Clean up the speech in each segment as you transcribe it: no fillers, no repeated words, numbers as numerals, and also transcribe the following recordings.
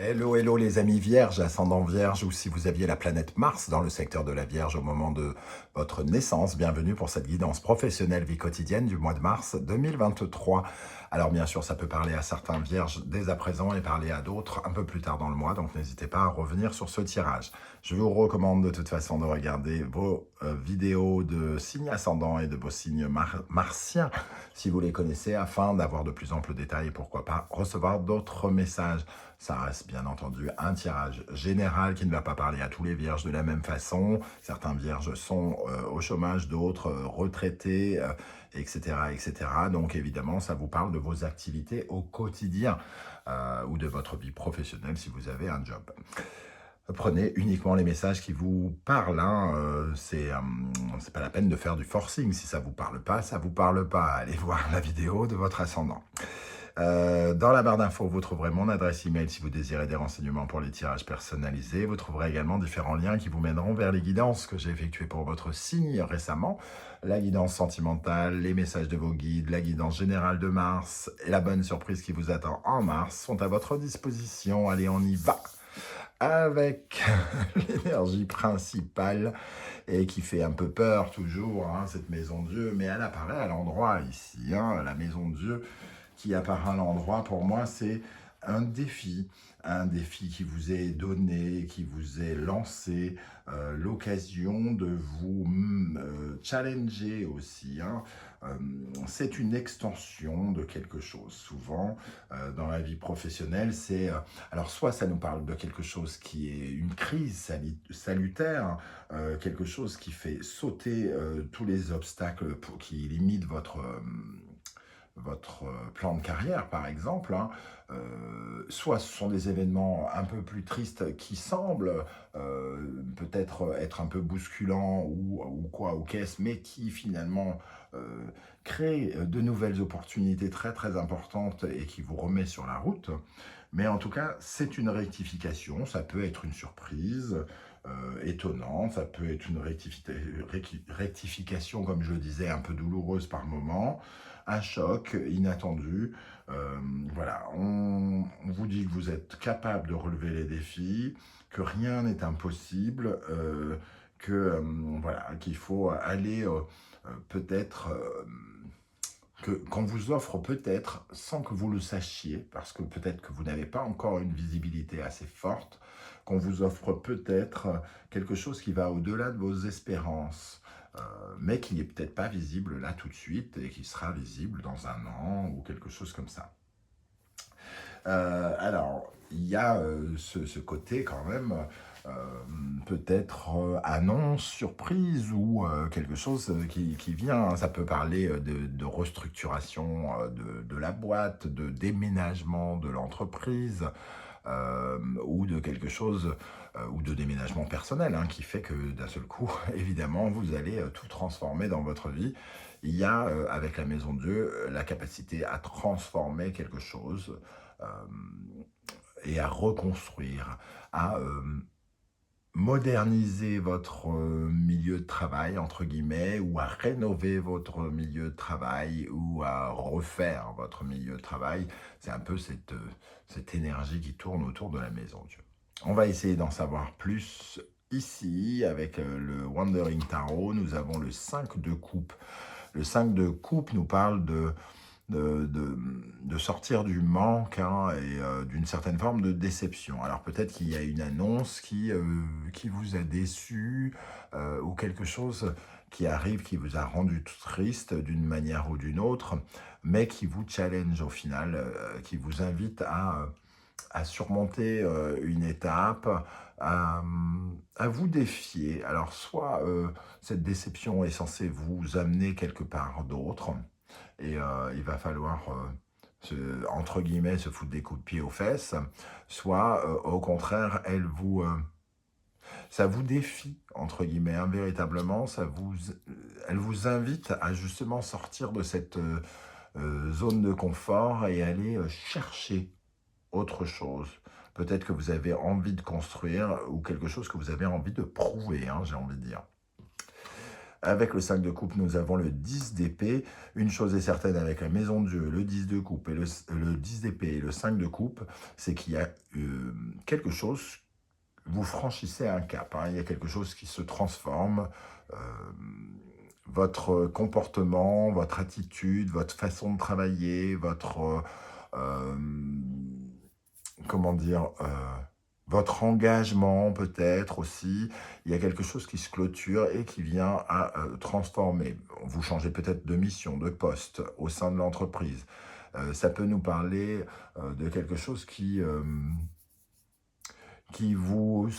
Hello, hello les amis vierges, ascendant vierge, ou si vous aviez la planète Mars dans le secteur de la Vierge au moment de votre naissance, bienvenue pour cette guidance professionnelle vie quotidienne du mois de mars 2023. Alors bien sûr, ça peut parler à certains vierges dès à présent et parler à d'autres un peu plus tard dans le mois, donc n'hésitez pas à revenir sur ce tirage. Je vous recommande de toute façon de regarder vos vidéos de signes ascendants et de vos signes martiens, si vous les connaissez, afin d'avoir de plus amples détails et pourquoi pas recevoir d'autres messages. Ça reste bien entendu un tirage général qui ne va pas parler à tous les vierges de la même façon. Certains vierges sont au chômage, d'autres retraités, etc., etc. Donc évidemment, ça vous parle de vos activités au quotidien ou de votre vie professionnelle si vous avez un job. Prenez uniquement les messages qui vous parlent. C'est pas la peine de faire du forcing. Si ça vous parle pas, ça vous parle pas. Allez voir la vidéo de votre ascendant. Dans la barre d'infos, vous trouverez mon adresse email si vous désirez des renseignements pour les tirages personnalisés. Vous trouverez également différents liens qui vous mèneront vers les guidances que j'ai effectuées pour votre signe récemment. La guidance sentimentale, les messages de vos guides, la guidance générale de Mars et la bonne surprise qui vous attend en mars sont à votre disposition. Allez, on y va avec l'énergie principale et qui fait un peu peur toujours, cette maison de Dieu, mais elle apparaît à l'endroit ici, la maison de Dieu qui apparaît à l'endroit, pour moi, c'est un défi qui vous est donné, qui vous est lancé, l'occasion de vous challenger aussi. C'est une extension de quelque chose. Souvent, dans la vie professionnelle, c'est... alors, soit ça nous parle de quelque chose qui est une crise salutaire, quelque chose qui fait sauter tous les obstacles qui limitent votre plan de carrière, par exemple, soit ce sont des événements un peu plus tristes qui semblent peut-être être un peu bousculants ou quoi, ou qu'est-ce, mais qui finalement créent de nouvelles opportunités très très importantes et qui vous remet sur la route. Mais en tout cas, c'est une rectification, ça peut être une surprise étonnante, ça peut être une rectification, comme je le disais, un peu douloureuse par moment, un choc inattendu. Voilà, on vous dit que vous êtes capable de relever les défis, que rien n'est impossible, voilà, qu'il faut aller peut-être... qu'on vous offre peut-être, sans que vous le sachiez, parce que peut-être que vous n'avez pas encore une visibilité assez forte, qu'on vous offre peut-être quelque chose qui va au-delà de vos espérances, mais qui n'est peut-être pas visible là tout de suite, et qui sera visible dans un an, ou quelque chose comme ça. Alors, il y a ce côté quand même... peut-être annonce, surprise ou quelque chose qui vient. Ça peut parler de restructuration de la boîte, de déménagement de l'entreprise ou de quelque chose, ou de déménagement personnel qui fait que d'un seul coup, évidemment, vous allez tout transformer dans votre vie. Il y a, avec la Maison de Dieu, la capacité à transformer quelque chose et à reconstruire, à moderniser votre milieu de travail, entre guillemets, ou à rénover votre milieu de travail, ou à refaire votre milieu de travail. C'est un peu cette énergie qui tourne autour de la Maison de Dieu. On va essayer d'en savoir plus ici, avec le Wandering Tarot. Nous avons le 5 de coupe. Le 5 de coupe nous parle de sortir du manque et d'une certaine forme de déception. Alors peut-être qu'il y a une annonce qui vous a déçu ou quelque chose qui arrive, qui vous a rendu tout triste d'une manière ou d'une autre, mais qui vous challenge au final, qui vous invite à surmonter une étape, à vous défier. Alors soit cette déception est censée vous amener quelque part d'autre, et il va falloir, entre guillemets, se foutre des coups de pied aux fesses, soit au contraire, ça vous défie, entre guillemets, véritablement, elle vous invite à justement sortir de cette zone de confort et aller chercher autre chose. Peut-être que vous avez envie de construire ou quelque chose que vous avez envie de prouver, j'ai envie de dire. Avec le 5 de coupe, nous avons le 10 d'épée. Une chose est certaine avec la maison de Dieu, le 10 de coupe et le 10 d'épée et le 5 de coupe, c'est qu'il y a quelque chose, vous franchissez un cap, hein, il y a quelque chose qui se transforme, euh, votre comportement, votre attitude, votre façon de travailler, votre, euh, comment dire, votre engagement peut-être aussi, il y a quelque chose qui se clôture et qui vient à transformer. Vous changez peut-être de mission, de poste au sein de l'entreprise. Ça peut nous parler de quelque chose qui vous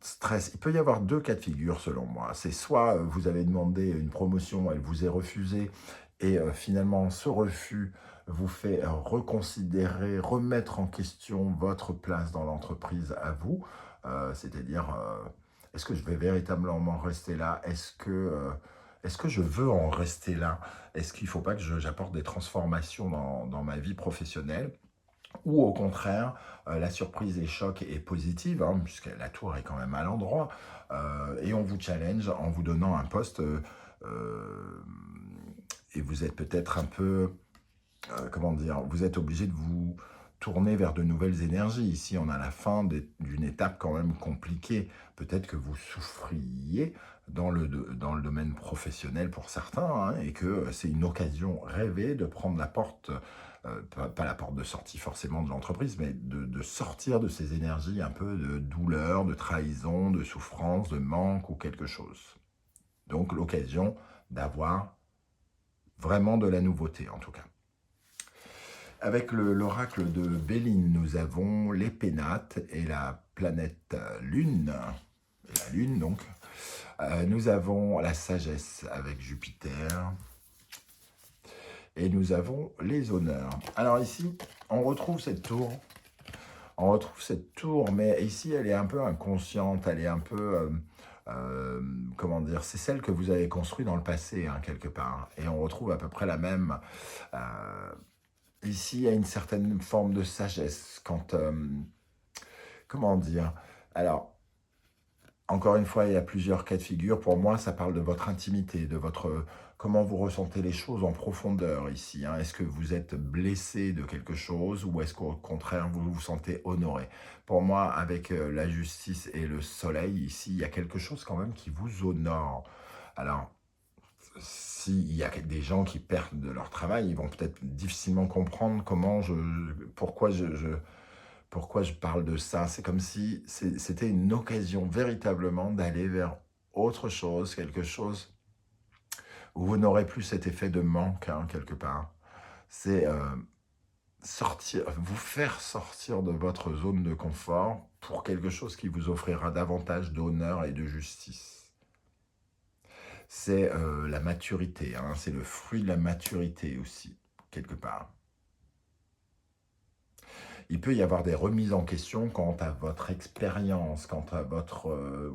stresse. Il peut y avoir deux cas de figure selon moi. C'est soit vous avez demandé une promotion, elle vous est refusée, et finalement ce refus vous fait reconsidérer, remettre en question votre place dans l'entreprise à vous. C'est-à-dire, est-ce que je vais véritablement rester là? Est-ce que je veux en rester là? Est-ce qu'il ne faut pas que j'apporte des transformations dans ma vie professionnelle? Ou au contraire, la surprise et choc est positive, hein, puisque la tour est quand même à l'endroit, et on vous challenge en vous donnant un poste, et vous êtes peut-être un peu, comment dire, vous êtes obligé de vous tourner vers de nouvelles énergies. Ici, on a la fin d'une étape quand même compliquée. Peut-être que vous souffriez dans le domaine professionnel pour certains, hein, et que c'est une occasion rêvée de prendre la porte, pas la porte de sortie forcément de l'entreprise, mais de sortir de ces énergies un peu de douleur, de trahison, de souffrance, de manque ou quelque chose. Donc l'occasion d'avoir vraiment de la nouveauté en tout cas. Avec l'oracle de Béline, nous avons les pénates et la planète Lune, la Lune donc. Nous avons la sagesse avec Jupiter. Et nous avons les honneurs. Alors ici, on retrouve cette tour. On retrouve cette tour, mais ici, elle est un peu inconsciente. Elle est un peu... comment dire, c'est celle que vous avez construite dans le passé, hein, quelque part. Et on retrouve à peu près la même. Ici, il y a une certaine forme de sagesse. Quand, comment dire? Alors, encore une fois, il y a plusieurs cas de figure. Pour moi, ça parle de votre intimité, de votre comment vous ressentez les choses en profondeur ici, hein. Est-ce que vous êtes blessé de quelque chose ou est-ce qu'au contraire, vous vous sentez honoré? Pour moi, avec la justice et le soleil, ici, il y a quelque chose quand même qui vous honore. Alors, s'il y a des gens qui perdent de leur travail, ils vont peut-être difficilement comprendre pourquoi je parle de ça. C'est comme si c'était une occasion véritablement d'aller vers autre chose, quelque chose où vous n'aurez plus cet effet de manque, hein, quelque part. C'est vous faire sortir de votre zone de confort pour quelque chose qui vous offrira davantage d'honneur et de justice. C'est la maturité, hein, c'est le fruit de la maturité aussi, quelque part. Il peut y avoir des remises en question quant à votre expérience, quant à votre,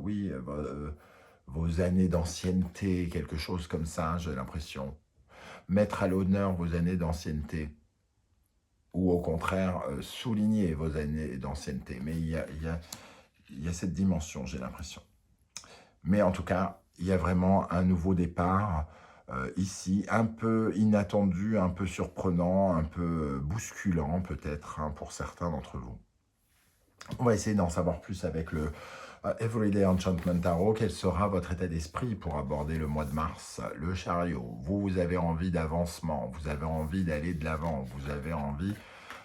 vos années d'ancienneté, quelque chose comme ça, j'ai l'impression. Mettre à l'honneur vos années d'ancienneté, ou au contraire, souligner vos années d'ancienneté. Mais il y a cette dimension, j'ai l'impression. Mais en tout cas, il y a vraiment un nouveau départ, ici, un peu inattendu, un peu surprenant, un peu bousculant peut-être, hein, pour certains d'entre vous. On va essayer d'en savoir plus avec le Everyday Enchantment Tarot. Quel sera votre état d'esprit pour aborder le mois de mars? Le chariot, vous avez envie d'avancement, vous avez envie d'aller de l'avant, vous avez envie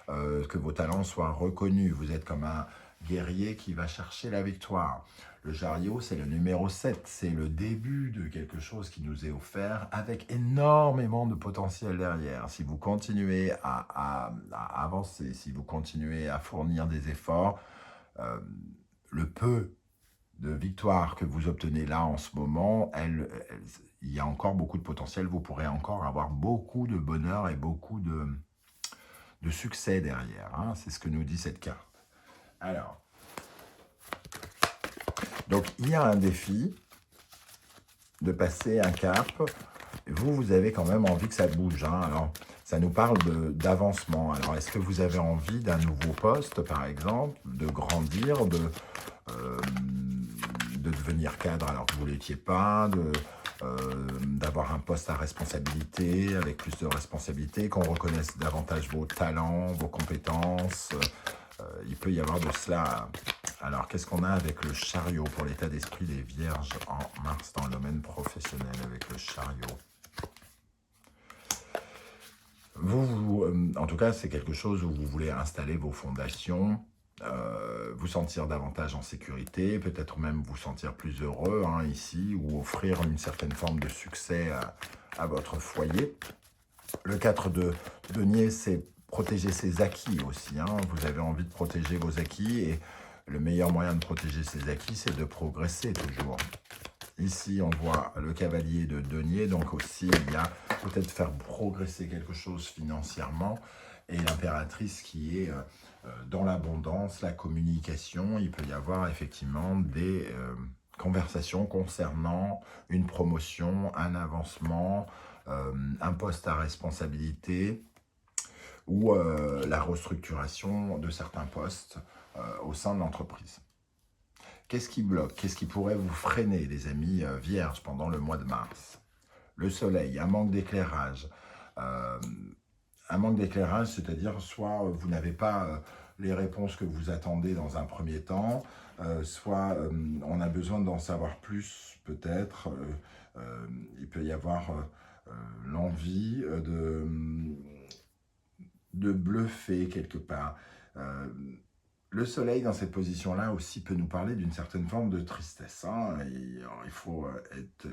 que vos talents soient reconnus. Vous êtes comme un guerrier qui va chercher la victoire. Le chariot, c'est le numéro 7, c'est le début de quelque chose qui nous est offert avec énormément de potentiel derrière. Si vous continuez à avancer, si vous continuez à fournir des efforts, le peu de victoires que vous obtenez là en ce moment, il y a encore beaucoup de potentiel. Vous pourrez encore avoir beaucoup de bonheur et beaucoup de succès derrière, hein. C'est ce que nous dit cette carte. Alors, donc il y a un défi de passer un cap. Vous avez quand même envie que ça bouge, hein. Alors, ça nous parle d'avancement. Alors, est-ce que vous avez envie d'un nouveau poste, par exemple, de grandir, de devenir cadre alors que vous ne l'étiez pas, d'avoir un poste à responsabilité, avec plus de responsabilité, qu'on reconnaisse davantage vos talents, vos compétences. Il peut y avoir de cela. Alors, qu'est-ce qu'on a avec le chariot pour l'état d'esprit des vierges en mars dans le domaine professionnel avec le chariot? En tout cas, c'est quelque chose où vous voulez installer vos fondations, vous sentir davantage en sécurité, peut-être même vous sentir plus heureux ici, ou offrir une certaine forme de succès à votre foyer. Le 4 de denier, c'est protéger ses acquis aussi. Vous avez envie de protéger vos acquis et le meilleur moyen de protéger ses acquis, c'est de progresser toujours. Ici, on voit le cavalier de denier, donc aussi, il y a peut-être faire progresser quelque chose financièrement, et l'impératrice qui est dans l'abondance, la communication. Il peut y avoir effectivement des conversations concernant une promotion, un avancement, un poste à responsabilité, ou la restructuration de certains postes au sein de l'entreprise. Qu'est-ce qui bloque? Qu'est-ce qui pourrait vous freiner, les amis vierges, pendant le mois de mars? Le soleil, un manque d'éclairage. Un manque d'éclairage, c'est-à-dire soit vous n'avez pas les réponses que vous attendez dans un premier temps, soit on a besoin d'en savoir plus, peut-être. Il peut y avoir l'envie de bluffer quelque part. Le soleil dans cette position-là aussi peut nous parler d'une certaine forme de tristesse. Il faut être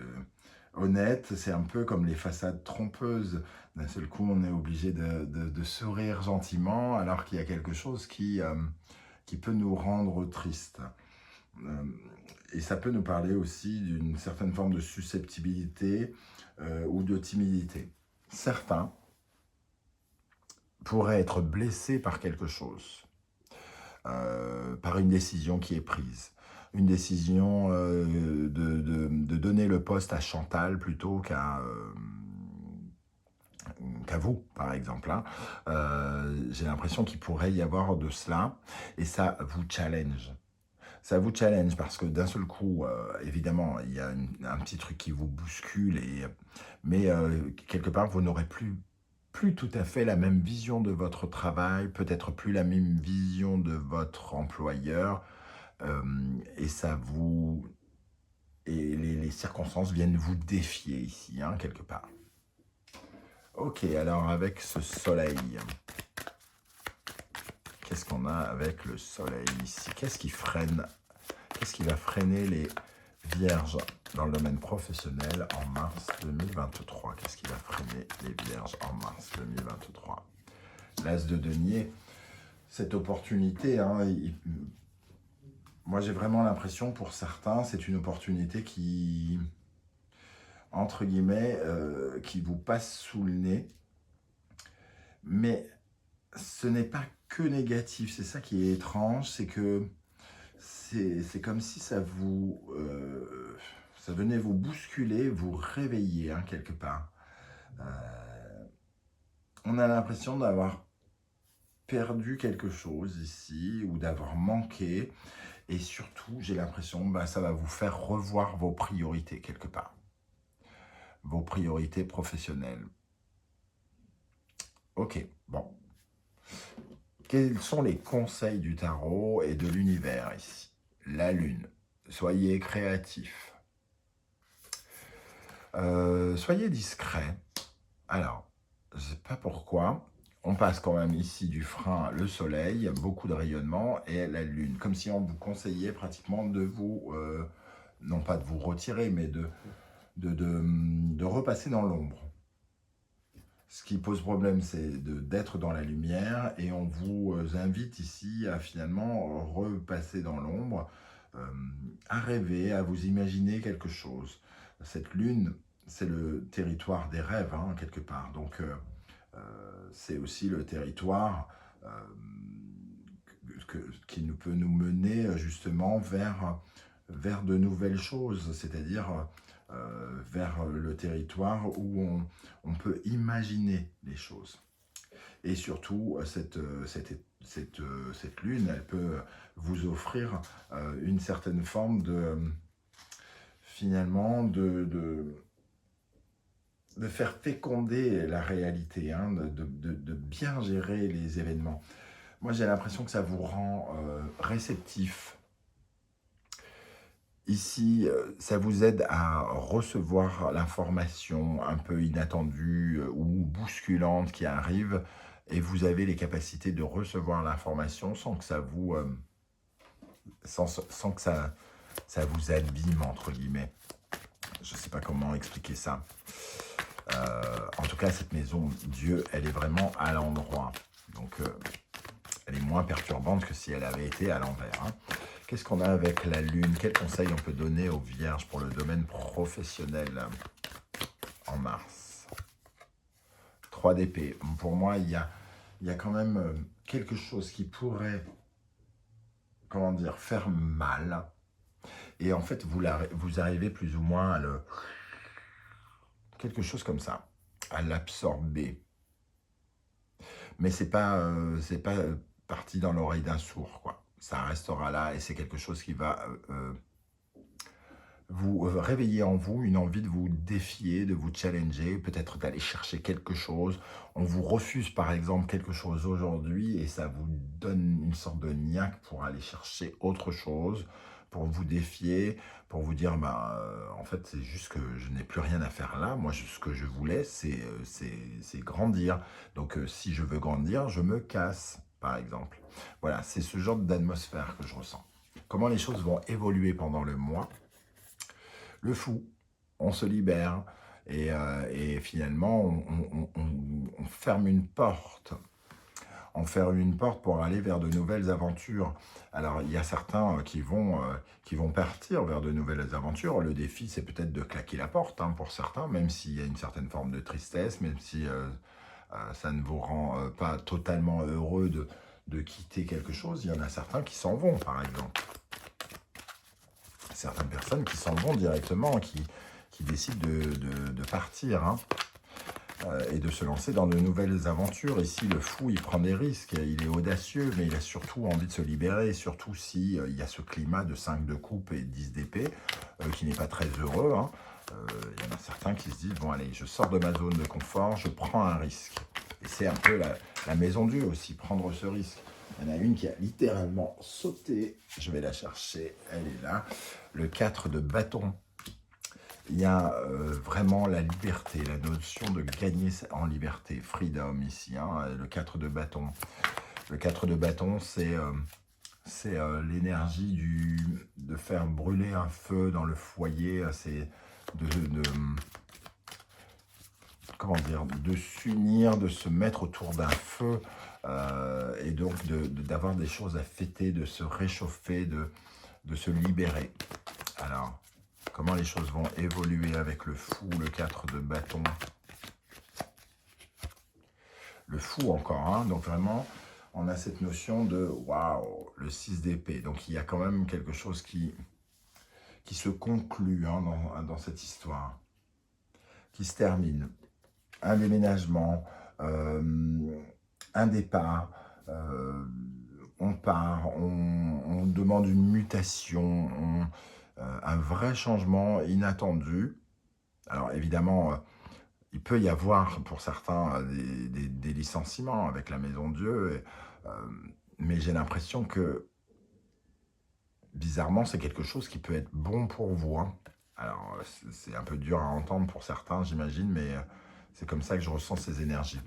honnête, c'est un peu comme les façades trompeuses. D'un seul coup, on est obligé de sourire gentiment alors qu'il y a quelque chose qui peut nous rendre tristes. Et ça peut nous parler aussi d'une certaine forme de susceptibilité ou de timidité. Certains pourraient être blessés par quelque chose. Par une décision qui est prise. Une décision de donner le poste à Chantal plutôt qu'à vous, par exemple. J'ai l'impression qu'il pourrait y avoir de cela, et ça vous challenge. Ça vous challenge parce que d'un seul coup, évidemment, il y a un petit truc qui vous bouscule, mais quelque part, vous n'aurez plus tout à fait la même vision de votre travail, peut-être plus la même vision de votre employeur, et ça vous... Et les circonstances viennent vous défier ici, quelque part. Ok, alors avec ce soleil, qu'est-ce qu'on a avec le soleil ici? Qu'est-ce qui freine? Qu'est-ce qui va freiner les vierges dans le domaine professionnel en mars 2023? Qu'est-ce qui va freiner les vierges en mars 2023? L'as de denier, cette opportunité, moi j'ai vraiment l'impression pour certains, c'est une opportunité qui, entre guillemets, qui vous passe sous le nez. Mais ce n'est pas que négatif, c'est ça qui est étrange, c'est que c'est comme si ça venait vous bousculer, vous réveiller quelque part. On a l'impression d'avoir perdu quelque chose ici, ou d'avoir manqué, et surtout, j'ai l'impression que ça va vous faire revoir vos priorités quelque part. Vos priorités professionnelles. Ok, bon. Quels sont les conseils du tarot et de l'univers ici? La lune. Soyez créatifs. Soyez discret. Alors, je ne sais pas pourquoi, on passe quand même ici du frein, le soleil, beaucoup de rayonnement, et la lune. Comme si on vous conseillait pratiquement de vous, non pas de vous retirer, mais de repasser dans l'ombre. Ce qui pose problème, c'est d'être dans la lumière, et on vous invite ici à finalement repasser dans l'ombre, à rêver, à vous imaginer quelque chose. Cette lune, c'est le territoire des rêves, quelque part. Donc, c'est aussi le territoire qui peut nous mener justement vers de nouvelles choses, c'est-à-dire vers le territoire où on peut imaginer les choses. Et surtout, cette lune, elle peut vous offrir une certaine forme finalement de faire féconder la réalité, hein, de bien gérer les événements. Moi, j'ai l'impression que ça vous rend réceptif. Ici, ça vous aide à recevoir l'information un peu inattendue ou bousculante qui arrive, et vous avez les capacités de recevoir l'information sans que ça vous, sans que ça vous abîme, entre guillemets. Je ne sais pas comment expliquer ça. En tout cas, cette maison Dieu, elle est vraiment à l'endroit. Donc, elle est moins perturbante que si elle avait été à l'envers, hein. Qu'est-ce qu'on a avec la Lune? Quels conseils on peut donner aux Vierges pour le domaine professionnel en mars? 3 d'épée. Pour moi, il y a quand même quelque chose qui pourrait, comment dire, faire mal. Et en fait, vous arrivez plus ou moins à le... quelque chose comme ça, à l'absorber. Mais c'est pas parti dans l'oreille d'un sourd, quoi. Ça restera là et c'est quelque chose qui va vous réveiller en vous une envie de vous défier, de vous challenger, peut-être d'aller chercher quelque chose. On vous refuse par exemple quelque chose aujourd'hui et ça vous donne une sorte de niaque pour aller chercher autre chose, pour vous défier, pour vous dire, bah, en fait, c'est juste que je n'ai plus rien à faire là. Moi, ce que je voulais, c'est grandir. Donc, si je veux grandir, je me casse, par exemple. Voilà, c'est ce genre d'atmosphère que je ressens. Comment les choses vont évoluer pendant le mois? Le fou, on se libère et finalement, on ferme une porte. On ferme une porte pour aller vers de nouvelles aventures. Alors, il y a certains qui vont partir vers de nouvelles aventures. Le défi, c'est peut-être de claquer la porte, hein, pour certains, même s'il y a une certaine forme de tristesse, même si ça ne vous rend pas totalement heureux de quitter quelque chose. Il y en a certains qui s'en vont, par exemple. Certaines personnes qui s'en vont directement, qui décident de partir, hein, et de se lancer dans de nouvelles aventures. Ici, le fou, il prend des risques, il est audacieux, mais il a surtout envie de se libérer, surtout si il y a ce climat de 5 de coupe et 10 d'épée, qui n'est pas très heureux, hein. Il y en a certains qui se disent, bon allez, je sors de ma zone de confort, je prends un risque. Et c'est un peu la maison Dieu aussi, prendre ce risque. Il y en a une qui a littéralement sauté, je vais la chercher, elle est là, le 4 de bâton. Il y a vraiment la liberté, la notion de gagner en liberté, freedom ici, hein, le 4 de bâton. Le 4 de bâton, c'est l'énergie de faire brûler un feu dans le foyer, c'est comment dire, de s'unir, de se mettre autour d'un feu, et donc d'avoir des choses à fêter, de se réchauffer, de se libérer. Alors, comment les choses vont évoluer avec le fou, le 4 de bâton. Le fou encore, hein, donc vraiment, on a cette notion de, waouh, le 6 d'épée. Donc il y a quand même quelque chose qui se conclut, hein, dans cette histoire, qui se termine. Un déménagement, un départ, on part, on demande une mutation, un vrai changement inattendu. Alors évidemment, il peut y avoir pour certains des licenciements avec la Maison Dieu, mais j'ai l'impression que bizarrement c'est quelque chose qui peut être bon pour vous, hein. Alors c'est un peu dur à entendre pour certains, j'imagine, mais c'est comme ça que je ressens ces énergies.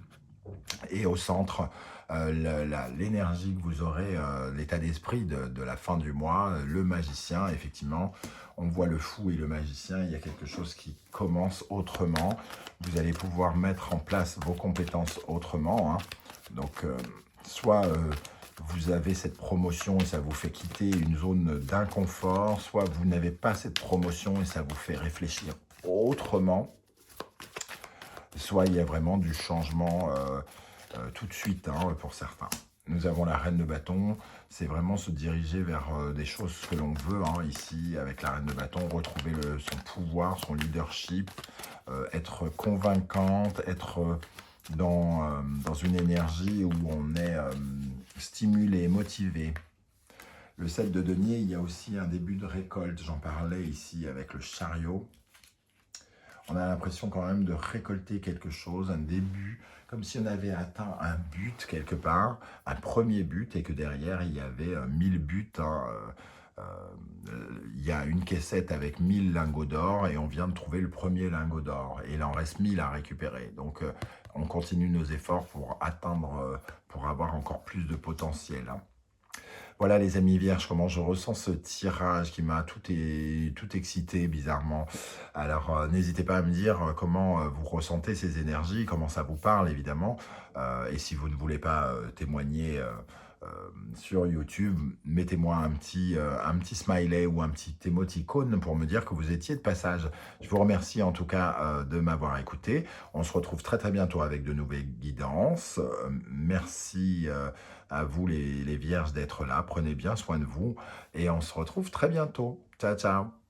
Et au centre, l'énergie que vous aurez, l'état d'esprit de la fin du mois, le magicien, effectivement, on voit le fou et le magicien, il y a quelque chose qui commence autrement. Vous allez pouvoir mettre en place vos compétences autrement, hein. Donc, soit vous avez cette promotion et ça vous fait quitter une zone d'inconfort, soit vous n'avez pas cette promotion et ça vous fait réfléchir autrement. Soit il y a vraiment du changement tout de suite, hein, pour certains. Nous avons la reine de bâton, c'est vraiment se diriger vers des choses que l'on veut, hein, ici, avec la reine de bâton, retrouver son pouvoir, son leadership, être convaincante, être dans une énergie où on est stimulé, motivé. Le 7 de denier, il y a aussi un début de récolte. J'en parlais ici avec le chariot. On a l'impression quand même de récolter quelque chose, un début, comme si on avait atteint un but quelque part, un premier but, et que derrière, il y avait 1000 buts. Hein, il y a une caissette avec 1000 lingots d'or et on vient de trouver le premier lingot d'or. Et il en reste 1000 à récupérer. Donc, on continue nos efforts pour atteindre, pour avoir encore plus de potentiel. Hein. Voilà les amis vierges, comment je ressens ce tirage qui m'a tout excité bizarrement. Alors n'hésitez pas à me dire comment vous ressentez ces énergies, comment ça vous parle évidemment. Et si vous ne voulez pas témoigner euh, sur YouTube, mettez-moi un petit smiley ou un petit émoticône pour me dire que vous étiez de passage. Je vous remercie en tout cas de m'avoir écouté. On se retrouve très très bientôt avec de nouvelles guidances. Merci à vous les vierges d'être là. Prenez bien soin de vous et on se retrouve très bientôt. Ciao, ciao.